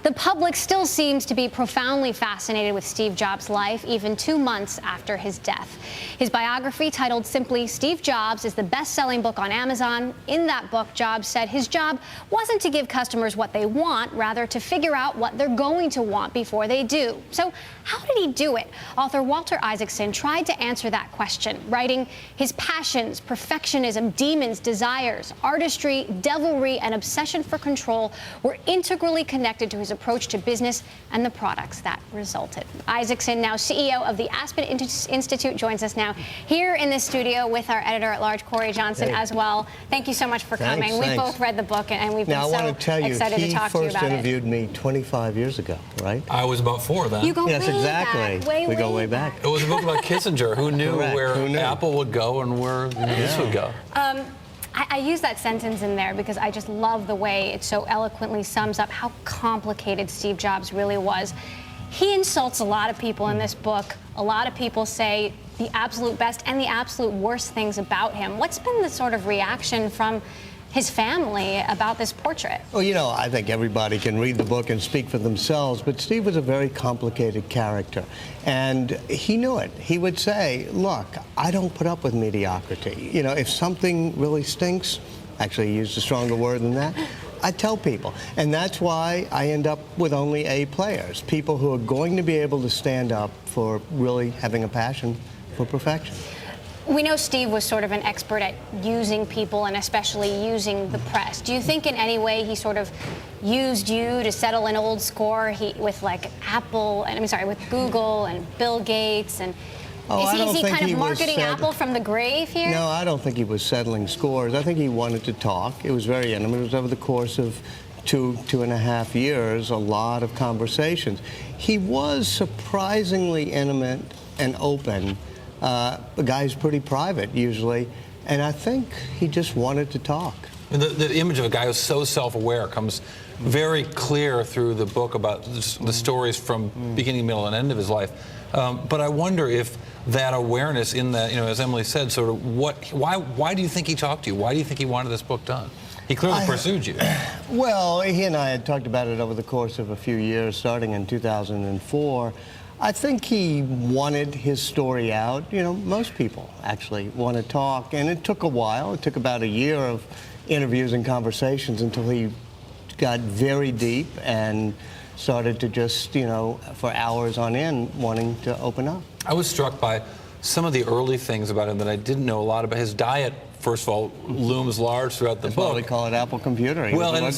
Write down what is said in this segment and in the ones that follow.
The public still seems to be profoundly fascinated with Steve Jobs' life, even 2 months after his death. His biography, titled simply Steve Jobs, is the best-selling book on Amazon. In that book, Jobs said his job wasn't to give customers what they want, rather to figure out what they're going to want before they do. So how did he do it? Author Walter Isaacson tried to answer that question, writing, his passions, perfectionism, demons, desires, artistry, devilry, and obsession for control were integrally connected to his approach to business and the products that resulted. Isaacson, now CEO of the Aspen Institute, joins us now here in the studio with our editor-at-large, Cory Johnson, as well. Thank you so much for coming. We both read the book, and we've been so excited to talk to you about it. Now, I want to tell you, he first interviewed me 25 years ago, right? I was about 4 then. You go yes, way exactly. Back, we go way back. It was a book about Kissinger. Who knew where Apple would go and where this would go? I use that sentence in there because I just love the way it so eloquently sums up how complicated Steve Jobs really was. He insults a lot of people in this book. A lot of people say the absolute best and the absolute worst things about him. What's been the sort of reaction from his family about this portrait? Well, you know, I think everybody can read the book and speak for themselves, but Steve was a very complicated character, and he knew it. He would say, look, I don't put up with mediocrity. You know, if something really stinks, actually he used a stronger word than that, I tell people. And that's why I end up with only A players, people who are going to be able to stand up for really having a passion for perfection. We know Steve was sort of an expert at using people and especially using the press. Do you think in any way he sort of used you to settle an old score with like Apple, and with Google and Bill Gates, and is he kind of marketing Apple from the grave here? No, I don't think he was settling scores. I think he wanted to talk. It was very intimate. It was over the course of 2.5 years, a lot of conversations. He was surprisingly intimate and open. The guy's pretty private, usually, and I think he just wanted to talk. The image of a guy who's so self-aware comes very clear through the book about the stories from beginning, middle, and end of his life. But I wonder if that awareness in that, as Emily said, sort of why do you think he talked to you? Why do you think he wanted this book done? He clearly pursued you. Well, he and I had talked about it over the course of a few years, starting in 2004. I think he wanted his story out. You know, most people actually want to talk, and it took a while. It took about a year of interviews and conversations until he got very deep and started to just, for hours on end, wanting to open up. I was struck by some of the early things about him that I didn't know a lot about. His diet, first of all, looms large throughout the book. That's why we call it Apple computer. Well, and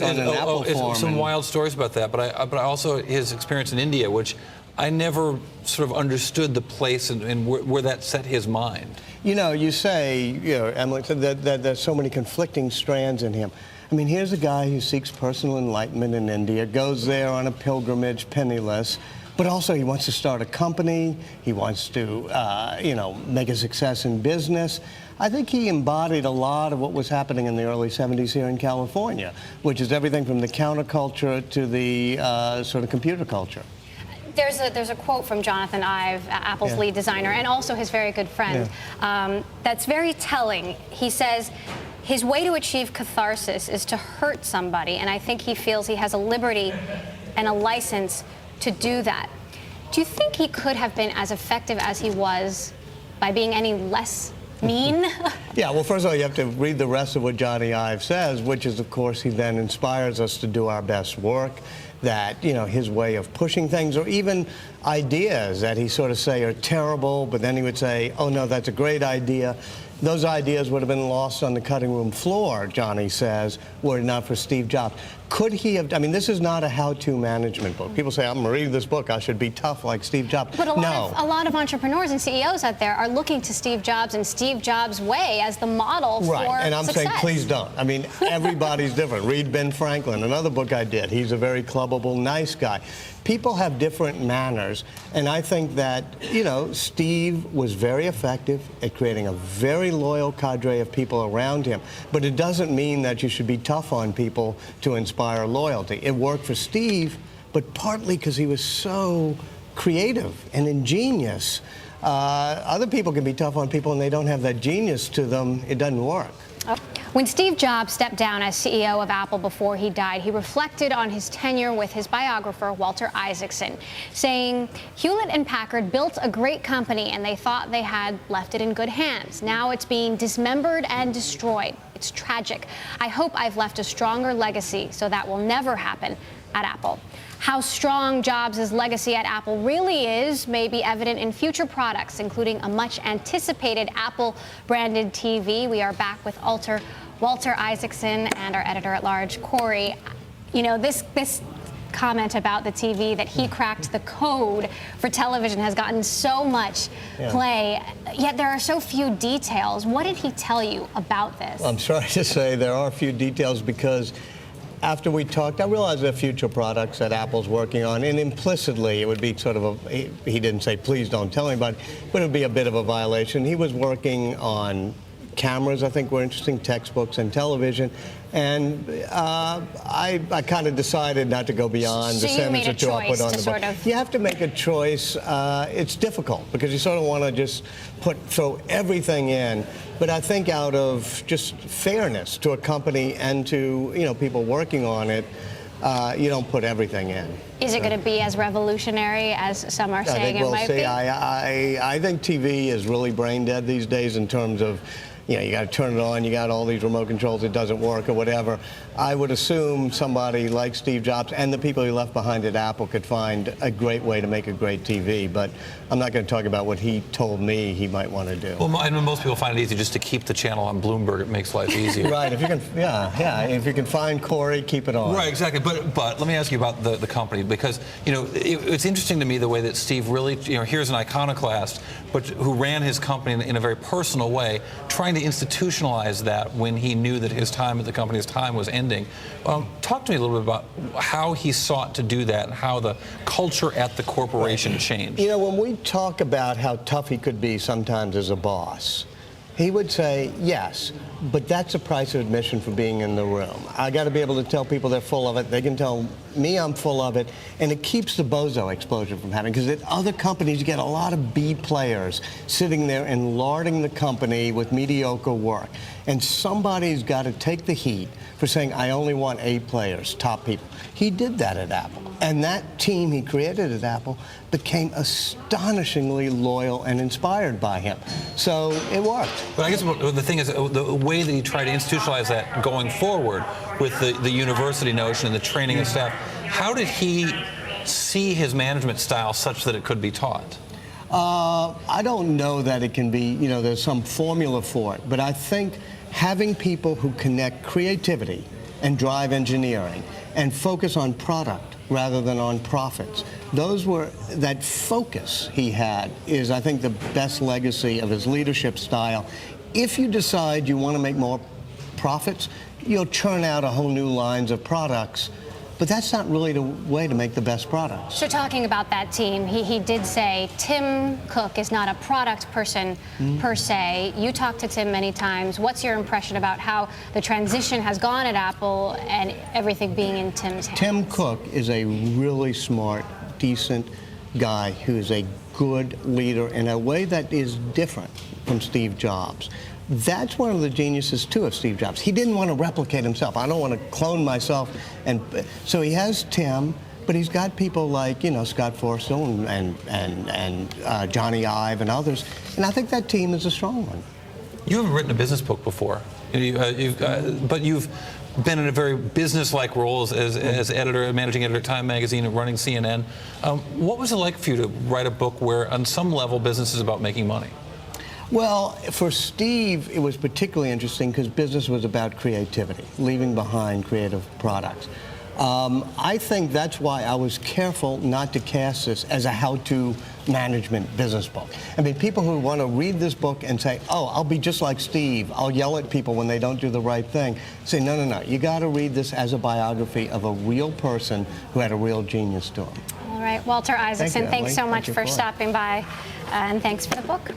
some wild stories about that, but also his experience in India, which I never sort of understood the place and where that set his mind. You know, you say, Emily said that there's so many conflicting strands in him. I mean, here's a guy who seeks personal enlightenment in India, goes there on a pilgrimage, penniless, but also he wants to start a company. He wants to, make a success in business. I think he embodied a lot of what was happening in the early 70s here in California, which is everything from the counterculture to the sort of computer culture. There's a quote from Jonathan Ive, Apple's lead designer, and also his very good friend, that's very telling. He says, his way to achieve catharsis is to hurt somebody, and I think he feels he has a liberty and a license to do that. Do you think he could have been as effective as he was by being any less mean? Yeah, well, first of all, you have to read the rest of what Johnny Ive says, which is, of course, he then inspires us to do our best work, that, his way of pushing things, or even ideas that he sort of say are terrible, but then he would say, oh, no, that's a great idea. Those ideas would have been lost on the cutting room floor, Johnny says, were it not for Steve Jobs. Could he have, this is not a how-to management book. People say, I'm going to read this book, I should be tough like Steve Jobs. But a lot of entrepreneurs and CEOs out there are looking to Steve Jobs and Steve Jobs' way as the model for success. Right, and I'm saying, please don't. Everybody's different. Read Ben Franklin, another book I did. He's a very clubbable, nice guy. People have different manners, and I think that, Steve was very effective at creating a very loyal cadre of people around him, but it doesn't mean that you should be tough on people to inspire loyalty. It worked for Steve, but partly because he was so creative and ingenious. Other people can be tough on people and they don't have that genius to them. It doesn't work. Oh. When Steve Jobs stepped down as CEO of Apple before he died, he reflected on his tenure with his biographer, Walter Isaacson, saying, "Hewlett and Packard built a great company and they thought they had left it in good hands. Now it's being dismembered and destroyed. It's tragic. I hope I've left a stronger legacy so that will never happen at Apple." How strong Jobs' legacy at Apple really is may be evident in future products, including a much-anticipated Apple-branded TV. We are back with Walter Isaacson and our editor-at-large, Cory. You know, this comment about the TV, that he cracked the code for television, has gotten so much play, yet there are so few details. What did he tell you about this? Well, I'm sorry to say there are a few details, because after we talked, I realized there are future products that Apple's working on, and implicitly it would be sort of he didn't say, please don't tell anybody, but it would be a bit of a violation. He was working on cameras, I think, were interesting, textbooks, and television. And I kind of decided not to go beyond the sentence or two I put on the book. You have to make a choice. It's difficult because you sort of want to just throw everything in. But I think out of just fairness to a company and to people working on it, you don't put everything in. Is it going to be as revolutionary as some are saying it might be? I think TV is really brain dead these days in terms of, you got to turn it on, you got all these remote controls, it doesn't work or whatever. I would assume somebody like Steve Jobs and the people he left behind at Apple could find a great way to make a great TV, but I'm not going to talk about what he told me he might want to do. Well, I mean, most people find it easy just to keep the channel on Bloomberg. It makes life easier. Right, if you can, if you can find Cory, keep it on. Right, exactly. But let me ask you about the company, because, it's interesting to me the way that Steve really, here's an iconoclast, but who ran his company in a very personal way, trying to institutionalize that when he knew that his time at the company's time was ending. Talk to me a little bit about how he sought to do that and how the culture at the corporation changed. When we talk about how tough he could be sometimes as a boss, he would say, yes, but that's the price of admission for being in the room. I got to be able to tell people they're full of it. They can tell me I'm full of it. And it keeps the bozo explosion from happening. Because at other companies, you get a lot of B players sitting there and larding the company with mediocre work. And somebody's got to take the heat for saying, I only want A players, top people. He did that at Apple. And that team he created at Apple became astonishingly loyal and inspired by him. So it worked. But I guess the thing is, the way that he tried to institutionalize that going forward with the university notion and the training of staff, how did he see his management style such that it could be taught? I don't know that it can be, there's some formula for it, but I think having people who connect creativity and drive engineering and focus on product rather than on profits, that focus he had is, I think, the best legacy of his leadership style. If you decide you want to make more profits, you'll churn out a whole new lines of products. But that's not really the way to make the best products. So talking about that team, he did say Tim Cook is not a product person per se. You talked to Tim many times. What's your impression about how the transition has gone at Apple and everything being in Tim's hands? Tim Cook is a really smart, decent guy who is a good leader in a way that is different from Steve Jobs. That's one of the geniuses, too, of Steve Jobs. He didn't want to replicate himself. I don't want to clone myself. And so he has Tim, but he's got people like, Scott Forstall and Johnny Ive and others. And I think that team is a strong one. You haven't written a business book before, but you've been in a very business-like role as editor, managing editor at Time Magazine and running CNN. What was it like for you to write a book where, on some level, business is about making money? Well, for Steve, it was particularly interesting because business was about creativity, leaving behind creative products. I think that's why I was careful not to cast this as a how-to management business book. I mean, people who want to read this book and say, oh, I'll be just like Steve, I'll yell at people when they don't do the right thing, say, no, no, no, you got to read this as a biography of a real person who had a real genius to him. All right, Walter Isaacson, thanks so much for stopping by, and thanks for the book.